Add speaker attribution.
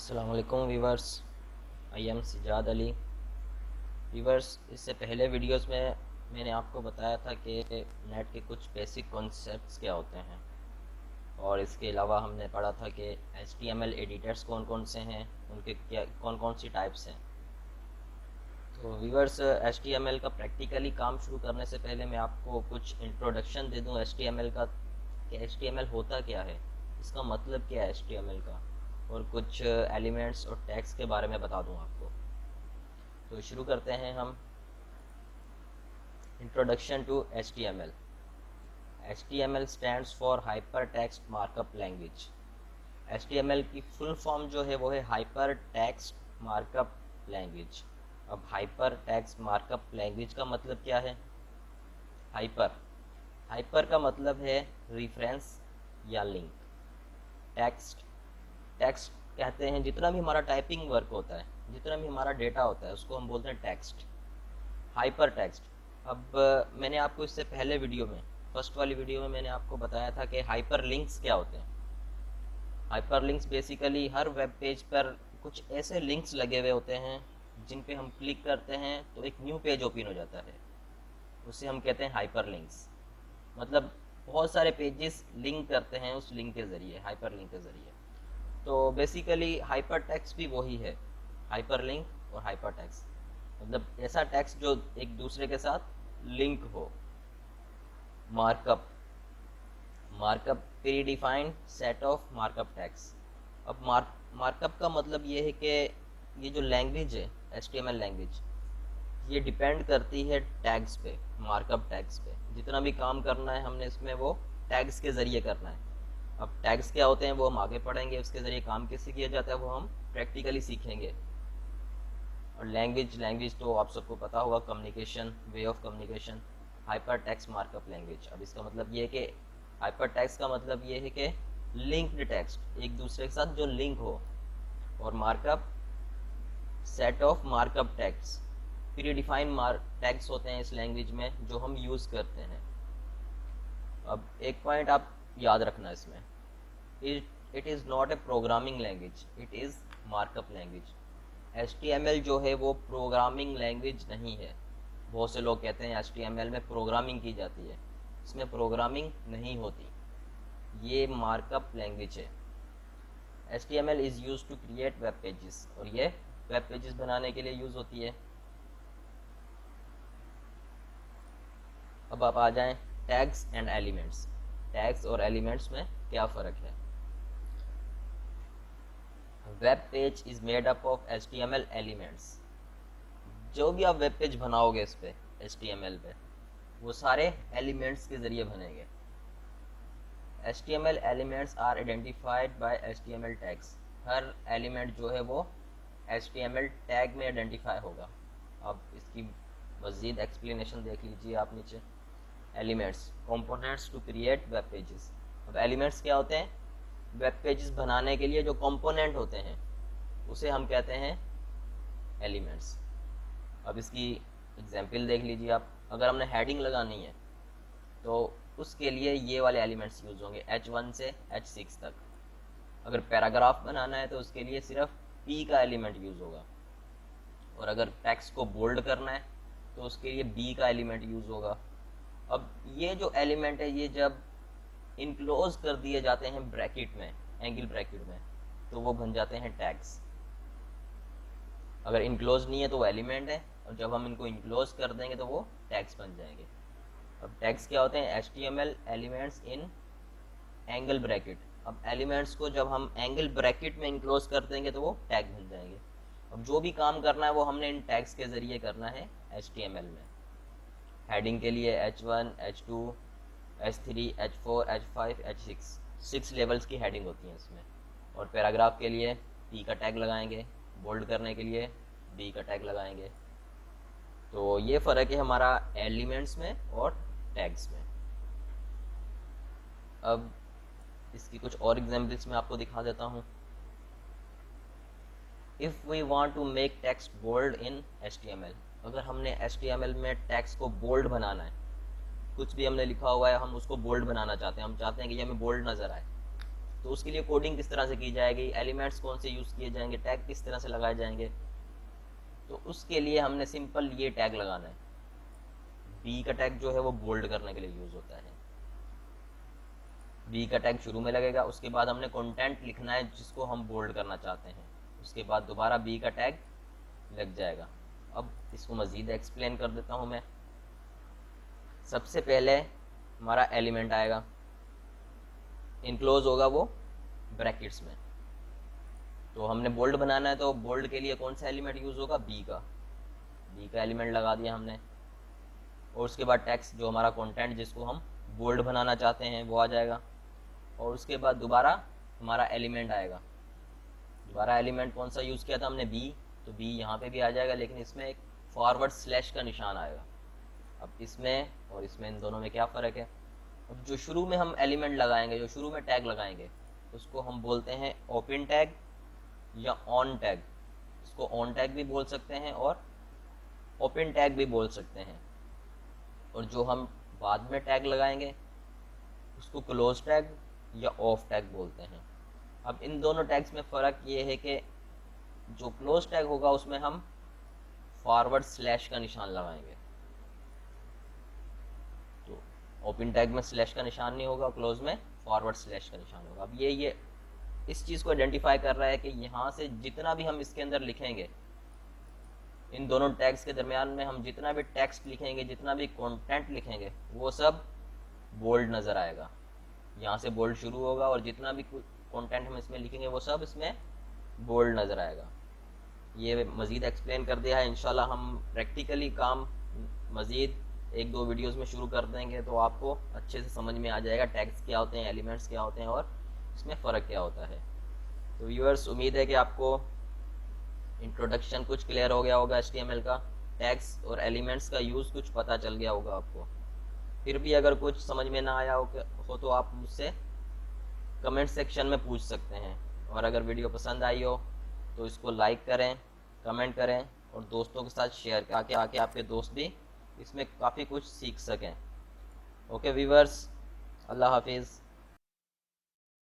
Speaker 1: अस्सलामुअलैकुम viewers. I am Sijad Ali. Viewers, इससे पहले वीडियोस में मैंने आपको बताया था कि नेट के कुछ बेसिक कॉन्सेप्ट्स क्या होते हैं, और इसके अलावा हमने पढ़ा था कि HTML एडिटर्स कौन कौन से हैं, उनके क्या कौन कौन सी टाइप्स हैं। तो वीवर्स, HTML का प्रैक्टिकली काम शुरू करने से पहले मैं आपको कुछ इंट्रोडक्शन दे दूं HTML का, कि HTML होता क्या है, इसका मतलब क्या है HTML का, और कुछ एलिमेंट्स और टैग्स के बारे में बता दूं आपको। तो शुरू करते हैं हम। Introduction to HTML। HTML stands for hyper text markup language. HTML की फुल फॉर्म जो है वो है हाइपर टेक्स्ट मार्कअप लैंग्वेज। अब हाइपर टेक्स्ट मार्कअप लैंग्वेज का मतलब क्या है? हाइपर हाइपर का मतलब है रिफरेंस या लिंक। टेक्स्ट टेक्स्ट कहते हैं जितना भी हमारा टाइपिंग वर्क होता है, जितना भी हमारा डेटा होता है, उसको हम बोलते हैं टेक्स्ट, हाइपर टेक्स्ट। अब मैंने आपको इससे पहले वीडियो में, फर्स्ट वाली वीडियो में मैंने आपको बताया था कि हाइपर लिंक्स क्या होते हैं। हाइपर लिंक्स बेसिकली हर वेब पेज पर कुछ ऐसे लिंक्स लगे हुए होते हैं जिन पे हम क्लिक करते हैं तो एक न्यू पेज ओपन हो जाता है, उसे हम कहते हैं हाइपर लिंक्स। मतलब बहुत सारे पेजेस लिंक करते हैं उस लिंक के ज़रिए, हाइपर लिंक के ज़रिए। तो बेसिकली हाइपर टेक्स्ट भी वही है, हाइपर लिंक और हाइपर टेक्स्ट। मतलब ऐसा टेक्स्ट जो एक दूसरे के साथ लिंक हो। Markup markup pre defined set of markup tags. अब मार्कअप का मतलब ये है कि ये जो लैंग्वेज है, HTML लैंग्वेज, ये डिपेंड करती है टैग्स पे, मार्कअप टैग्स पे। जितना भी काम करना है हमने इसमें वो टैग्स के ज़रिए करना है। अब टैग्स क्या होते हैं वो हम आगे पढ़ेंगे, उसके ज़रिए काम कैसे किया जाता है वो हम प्रैक्टिकली सीखेंगे। और लैंग्वेज लैंग्वेज तो आप सबको पता होगा, communication, way of communication, hyper text markup language. अब इसका मतलब ये है कि हाइपर टेक्स्ट का मतलब ये है कि लिंक्ड टेक्स्ट, एक दूसरे के साथ जो लिंक हो। और markup set of markup text, pre defined tags होते हैं इस लैंग्वेज में जो हम यूज़ करते हैं। अब एक पॉइंट आप याद रखना इसमें, it is not a programming language, it is markup language. HTML जो है वो प्रोग्रामिंग लैंग्वेज नहीं है। बहुत से लोग कहते हैं HTML में प्रोग्रामिंग की जाती है, इसमें प्रोग्रामिंग नहीं होती, ये मार्कअप लैंग्वेज है। HTML is use to create web pages, और ये वेब पेजेस बनाने के लिए यूज़ होती है। अब आप आ जाएं टैग्स एंड एलिमेंट्स। टैग्स और एलिमेंट्स में क्या फ़र्क है? Web page is made up of HTML elements. जो भी आप वेब पेज बनाओगे इस पे, HTML पे, वो सारे एलिमेंट्स के ज़रिए बनेंगे। HTML elements are identified by HTML tags. हर एलिमेंट जो है वो HTML टैग में आइडेंटिफाई होगा। अब इसकी मज़ीद एक्सप्लेनेशन देख लीजिए आप नीचे। Elements components to create web pages. अब एलिमेंट्स क्या होते हैं? वेब पेजेस बनाने के लिए जो कंपोनेंट होते हैं उसे हम कहते हैं एलिमेंट्स। अब इसकी एग्जाम्पल देख लीजिए आप। अगर हमने हेडिंग लगानी है तो उसके लिए ये वाले एलिमेंट्स यूज़ होंगे, H1 से H6 तक। अगर पैराग्राफ बनाना है तो उसके लिए सिर्फ P का एलिमेंट यूज़ होगा। और अगर टेक्स्ट को बोल्ड करना है तो उसके लिए B का एलिमेंट यूज़ होगा। अब ये जो एलिमेंट है ये जब इनक्लोज कर दिए जाते हैं ब्रैकेट में, एंगल ब्रैकेट में, तो वो बन जाते हैं टैग्स। अगर इनक्लोज नहीं है तो वो एलिमेंट है, और जब हम इनको इनक्लोज कर देंगे तो वो टैग्स बन जाएंगे। अब टैग्स क्या होते हैं? HTML elements in angle bracket. अब एलिमेंट्स को जब हम एंगल ब्रैकेट में इनक्लोज कर देंगे तो वो टैग बन जाएंगे। अब जो भी काम करना है वो हमने इन टैग्स के ज़रिए करना है HTML में। हेडिंग के लिए H1, H2, H3, H4, H5, H6, 6 levels की हेडिंग होती हैं इसमें। और पैराग्राफ के लिए P का टैग लगाएंगे, बोल्ड करने के लिए B का टैग लगाएंगे। तो ये फ़र्क है हमारा एलिमेंट्स में और टैग्स में। अब इसकी कुछ और एग्जांपल्स मैं आपको दिखा देता हूँ। If we want to make text bold in HTML, अगर हमने HTML में टेक्स्ट को बोल्ड बनाना है, कुछ भी हमने लिखा हुआ है हम उसको बोल्ड बनाना चाहते हैं, हम चाहते हैं कि ये हमें बोल्ड नज़र आए, तो उसके लिए कोडिंग किस तरह से की जाएगी, एलिमेंट्स कौन से यूज़ किए जाएंगे, टैग किस तरह से लगाए जाएंगे, तो उसके लिए हमने सिंपल ये टैग लगाना है। बी का टैग जो है वो बोल्ड करने के लिए यूज़ होता है। बी का टैग शुरू में लगेगा, उसके बाद हमने कंटेंट लिखना है जिसको हम बोल्ड करना चाहते हैं, उसके बाद दोबारा बी का टैग लग जाएगा। अब इसको मज़ीद एक्सप्लेन कर देता हूँ मैं। सबसे पहले हमारा एलिमेंट आएगा, इनक्लोज होगा वो ब्रैकेट्स में। तो हमने बोल्ड बनाना है, तो बोल्ड के लिए कौन सा एलिमेंट यूज़ होगा, बी का एलिमेंट लगा दिया हमने। और उसके बाद टेक्स्ट जो हमारा कंटेंट जिसको हम बोल्ड बनाना चाहते हैं वो आ जाएगा। और उसके बाद दोबारा हमारा एलिमेंट आएगा। दोबारा एलिमेंट कौन सा यूज़ किया था हमने, बी, तो बी यहाँ पे भी आ जाएगा, लेकिन इसमें एक फॉरवर्ड स्लैश का निशान आएगा। अब इसमें और इसमें इन दोनों में क्या फ़र्क है, अब जो शुरू में हम एलिमेंट लगाएंगे, जो शुरू में टैग लगाएंगे, उसको हम बोलते हैं ओपन टैग या ऑन टैग। इसको ऑन टैग भी बोल सकते हैं और ओपन टैग भी बोल सकते हैं। और जो हम बाद में टैग लगाएंगे उसको क्लोज टैग या ऑफ टैग बोलते हैं। अब इन दोनों टैग्स में फ़र्क ये है कि जो क्लोज टैग होगा उसमें हम फॉरवर्ड स्लैश का निशान लगाएंगे, तो ओपन टैग में स्लैश का निशान नहीं होगा, क्लोज में फॉरवर्ड स्लैश का निशान होगा। अब ये इस चीज़ को आइडेंटिफाई कर रहा है कि यहाँ से जितना भी हम इसके अंदर लिखेंगे, इन दोनों टैग्स के दरमियान में हम जितना भी टेक्स्ट लिखेंगे, जितना भी कंटेंट लिखेंगे, वो सब बोल्ड नज़र आएगा। यहाँ से बोल्ड शुरू होगा और जितना भी कंटेंट हम इसमें लिखेंगे वो सब इसमें बोल्ड नज़र आएगा। ये मज़ीद एक्सप्लेन कर दिया है। इंशाल्लाह हम प्रैक्टिकली काम मज़ीद एक दो वीडियोस में शुरू कर देंगे, तो आपको अच्छे से समझ में आ जाएगा टैग्स क्या होते हैं, एलिमेंट्स क्या होते हैं और इसमें फ़र्क क्या होता है। तो व्यूअर्स, उम्मीद है कि आपको इंट्रोडक्शन कुछ क्लियर हो गया होगा HTML का, टैग्स और एलिमेंट्स का यूज़ कुछ पता चल गया होगा आपको। फिर भी अगर कुछ समझ में ना आया हो तो आप मुझसे कमेंट सेक्शन में पूछ सकते हैं। और अगर वीडियो पसंद आई हो तो इसको लाइक करें, कमेंट करें और दोस्तों के साथ शेयर करें ताकि आपके दोस्त भी इसमें काफ़ी कुछ सीख सकें। ओके व्यूअर्स, अल्लाह हाफिज़।